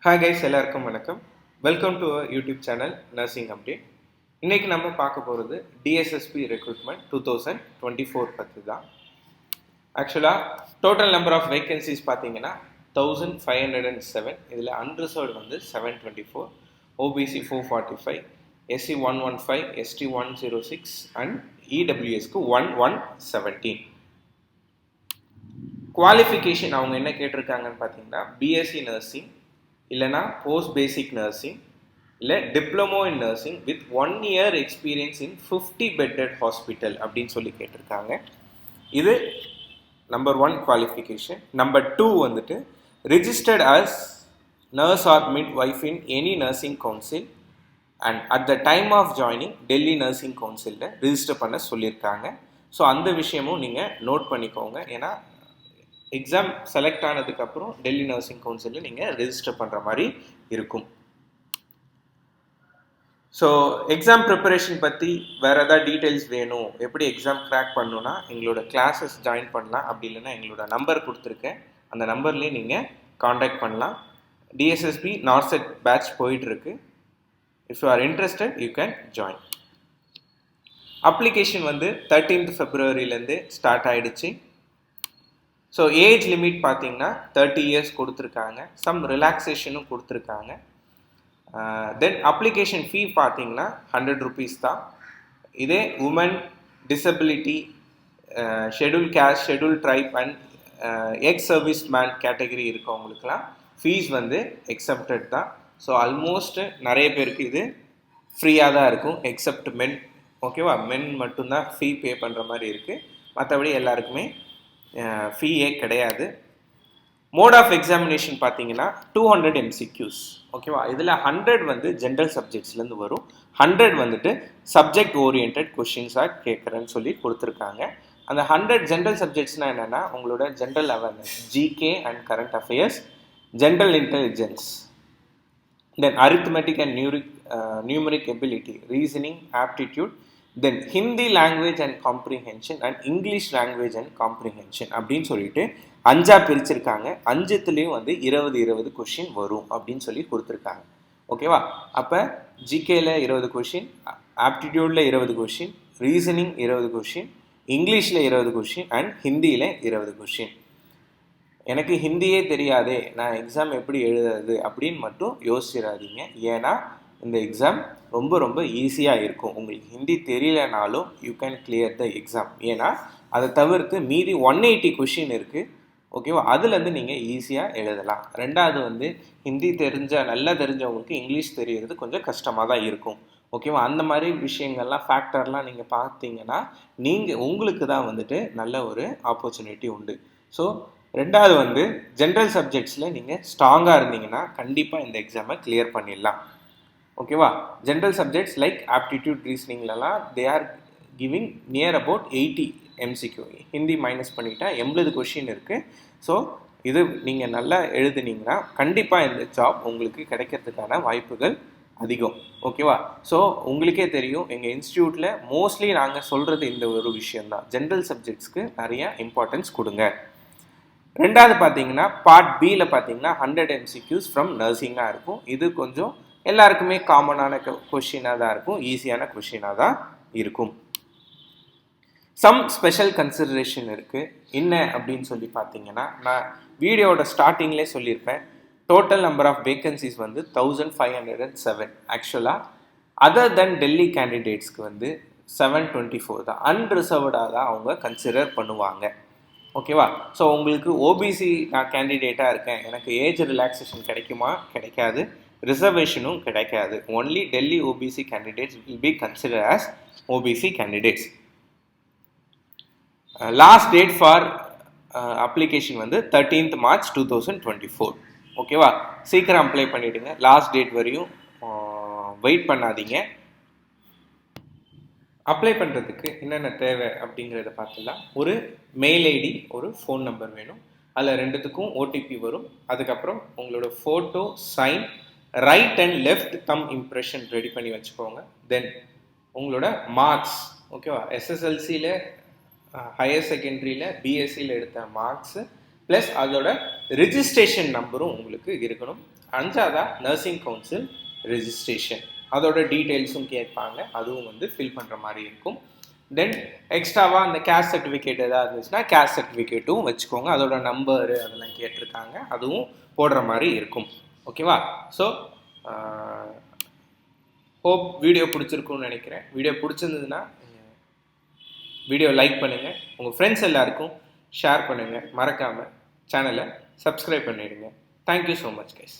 Hi guys, எல்லாருக்கும் வணக்கம். Welcome to YouTube channel nursing update. இன்றைக்கி நம்ம பார்க்க போகிறது டிஎஸ்எஸ்பி ரெக்ரூட்மெண்ட் 2024 பற்றி தான். ஆக்சுவலாக டோட்டல் நம்பர் ஆஃப் வேகன்சிஸ் பார்த்தீங்கன்னா 1507. இதில் அன்ரிசர்வ்டு வந்து 724, ஓபிசி 445, எஸ்சி 115, எஸ்டி 106 அண்ட் இடபிள்யூஎஸ்க்கு 1117. குவாலிஃபிகேஷன் அவங்க என்ன கேட்டிருக்காங்கன்னு பார்த்தீங்கன்னா பிஎஸ்சி நர்சிங் இல்லைனா போஸ்ட் பேசிக் நர்சிங் இல்லை diploma in nursing with 1 year experience in 50 bedded hospital அப்படின்னு சொல்லி கேட்டிருக்காங்க. இது நம்பர் 1 குவாலிஃபிகேஷன். நம்பர் 2 வந்துட்டு registered as nurse or midwife in any nursing council and at the time of joining Delhi nursing கவுன்சிலில் register பண்ண சொல்லியிருக்காங்க. So அந்த விஷயமும் நீங்கள் நோட் பண்ணிக்கோங்க. ஏன்னா எக்ஸாம் செலக்ட் ஆனதுக்கப்புறம் டெல்லி நர்சிங் கவுன்சிலில் நீங்கள் ரெஜிஸ்டர் பண்ணுற மாதிரி இருக்கும். ஸோ எக்ஸாம் ப்ரிப்பரேஷன் பற்றி வேறு ஏதாவது டீட்டெயில்ஸ் வேணும், எப்படி எக்ஸாம் கிராக் பண்ணணுன்னா எங்களோட கிளாஸஸ் ஜாயின் பண்ணலாம். அப்படி இல்லைன்னா எங்களோட நம்பர் கொடுத்துருக்கேன், அந்த நம்பர்லேயே நீங்கள் காண்டாக்ட் பண்ணலாம். டிஎஸ்எஸ்பி நார்செட் பேட்ச் போயிட்டுருக்கு. If you are interested you can join. Application வந்து 13th February ஸ்டார்ட் ஆகிடுச்சு. ஸோ ஏஜ் லிமிட் பார்த்தீங்கன்னா 30 years கொடுத்துருக்காங்க. சம் ரிலாக்ஸேஷனும் கொடுத்துருக்காங்க. தென் அப்ளிகேஷன் ஃபீ பார்த்தீங்கன்னா 100 rupees தான். இதே woman, disability, schedule caste, schedule tribe and ex service man category இருக்கவங்களுக்குலாம் ஃபீஸ் வந்து எக்ஸப்டட் தான். ஸோ ஆல்மோஸ்ட் நிறைய பேருக்கு இது ஃப்ரீயாக தான் இருக்கும் எக்ஸப்ட் மென். ஓகேவா, மென் மட்டும்தான் ஃபீ பே பண்ணுற மாதிரி இருக்குது. மற்றபடி எல்லாருக்குமே ஃபீயே கிடையாது. மோட் ஆஃப் எக்ஸாமினேஷன் பார்த்தீங்கன்னா 200 MCQs. ஓகேவா, இதில் 100 வந்து ஜென்ரல் சப்ஜெக்ட்ஸ்லேருந்து வரும், 100 வந்துட்டு சப்ஜெக்ட் ஓரியன்ட் கொஷின்ஸாக கேட்குறேன்னு சொல்லி கொடுத்துருக்காங்க. அந்த 100 ஜென்ரல் சப்ஜெக்ட்ஸ்னால் என்னென்னா உங்களோட general awareness, GK and current affairs, general intelligence, then arithmetic and numeric ability, reasoning, aptitude, then Hindi language and comprehension and English language and comprehension அப்படின்னு சொல்லிட்டு 5 பிரிச்சிருக்காங்க. 5த்துலேயும் வந்து 20 கொஷின் வரும் அப்படின்னு சொல்லி கொடுத்துருக்காங்க. ஓகேவா, அப்போ ஜிகேல 20 கொஷின், ஆப்டிடியூடில் 20 கொஷின், ரீசனிங் 20 கொஷின், இங்கிலீஷில் 20 கொஷின் அண்ட் ஹிந்தியில் 20 கொஷின். எனக்கு ஹிந்தியே தெரியாதே, நான் எக்ஸாம் எப்படி எழுதுறது அப்படின்னு மட்டும் யோசிச்சிடாதீங்க. ஏன்னா இந்த எக்ஸாம் ரொம்ப ரொம்ப ஈஸியாக இருக்கும். உங்களுக்கு ஹிந்தி தெரியலனாலும் you can clear the exam. ஏன்னா அதை தவிர்த்து மீதி 180 கொஷின் இருக்குது. ஓகேவா, அதுலேருந்து நீங்கள் ஈஸியாக எழுதலாம். ரெண்டாவது வந்து ஹிந்தி நல்லா தெரிஞ்சவங்களுக்கு இங்கிலீஷ் தெரியறது கொஞ்சம் கஷ்டமாக தான் இருக்கும். ஓகேவா, அந்த மாதிரி விஷயங்கள்லாம் ஃபேக்டர்லாம் நீங்கள் பார்த்தீங்கன்னா உங்களுக்கு தான் வந்துட்டு நல்ல ஒரு ஆப்பர்ச்சுனிட்டி உண்டு. ஸோ ரெண்டாவது வந்து ஜென்ரல் சப்ஜெக்ட்ஸில் நீங்கள் ஸ்ட்ராங்காக இருந்தீங்கன்னா கண்டிப்பாக இந்த எக்ஸாமை கிளியர் பண்ணிடலாம். ஓகேவா, ஜென்ரல் சப்ஜெக்ட்ஸ் லைக் ஆப்டிடியூட், ரீசனிங்லலாம் they are giving near about 80 MCQ. Hindi minus பண்ணிட்டா 80 கொஷின் இருக்குது. ஸோ இது நீங்கள் நல்லா எழுதுனீங்கன்னா கண்டிப்பாக இந்த ஜாப் உங்களுக்கு கிடைக்கிறதுக்கான வாய்ப்புகள் அதிகம். ஓகேவா, ஸோ உங்களுக்கே தெரியும் எங்கள் இன்ஸ்டியூட்டில் மோஸ்ட்லி நாங்கள் சொல்கிறது இந்த ஒரு விஷயந்தான், ஜென்ரல் சப்ஜெக்ட்ஸ்க்கு நிறையா இம்பார்ட்டன்ஸ் கொடுங்க. ரெண்டாவது பார்த்தீங்கன்னா பார்ட் பியில் பார்த்தீங்கன்னா 100 MCQs ஃப்ரம் நர்சிங்காக இருக்கும். இது கொஞ்சம் எல்லாருக்குமே காமனான கொஷினாக தான் இருக்கும், ஈஸியான கொஷினாக தான் இருக்கும். சம் ஸ்பெஷல் கன்சிடரேஷன் இருக்குது. என்ன அப்படின்னு சொல்லி பார்த்தீங்கன்னா நான் வீடியோட ஸ்டார்டிங்லேயே சொல்லியிருப்பேன், டோட்டல் நம்பர் ஆஃப் வேகன்சிஸ் வந்து 1507. ஆக்சுவலாக அதர் தென் டெல்லி கேண்டிடேட்ஸ்க்கு வந்து 724 தான். அன்ரிசர்வ்டாக தான் அவங்க கன்சிடர் பண்ணுவாங்க. ஓகேவா, ஸோ உங்களுக்கு ஓபிசி நான் கேண்டிடேட்டாக இருக்கேன், எனக்கு ஏஜ் ரிலாக்ஸேஷன் கிடைக்குமா, கிடைக்காது, ரிசர்வேஷனும் கிடைக்காது. Only Delhi OBC candidates will be consider as OBC candidates. Last date for application வந்து 13th March 2024. ஓகேவா, சீக்கிரம் அப்ளை பண்ணிவிடுங்க. லாஸ்ட் டேட் வரையும் வெயிட் பண்ணாதீங்க. அப்ளை பண்ணுறதுக்கு என்னென்ன தேவை அப்படிங்கிறத பார்த்துலாம். ஒரு மெயில் ஐடி, ஒரு ஃபோன் நம்பர் வேணும். அதில் 2த்துக்கும் ஓடிபி வரும். அதுக்கப்புறம் உங்களோட photo, sign, right and left thumb impression ready பண்ணி வச்சுக்கோங்க. தென் உங்களோட மார்க்ஸ், ஓகேவா, எஸ்எஸ்எல்சியில், ஹையர் செகண்டரியில், பிஎஸ்சியில் எடுத்த மார்க்ஸு ப்ளஸ் அதோட ரிஜிஸ்ட்ரேஷன் நம்பரும் உங்களுக்கு இருக்கணும். அஞ்சாவதா நர்சிங் கவுன்சில் ரெஜிஸ்ட்ரேஷன், அதோட டீட்டெயில்ஸும் கேட்பாங்க, அதுவும் வந்து ஃபில் பண்ணுற மாதிரி இருக்கும். தென் எக்ஸ்ட்ராவாக அந்த கேஸ்ட் சர்டிஃபிகேட் எதாவது இருந்துச்சுன்னா கேஸ்ட் சர்டிஃபிகேட்டும் வச்சுக்கோங்க, அதோட நம்பரு அதெல்லாம் கேட்டிருக்காங்க, அதுவும் போடுற மாதிரி இருக்கும். ஓகேவா? ஸோ ஹோப் வீடியோ பிடிச்சிருக்குன்னு நினைக்கிறேன். வீடியோ பிடிச்சிருந்ததுன்னா வீடியோ லைக் பண்ணுங்கள், உங்கள் ஃப்ரெண்ட்ஸ் எல்லாருக்கும் ஷேர் பண்ணுங்கள், மறக்காமல் சேனலை சப்ஸ்கிரைப் பண்ணிவிடுங்க. Thank you so much guys.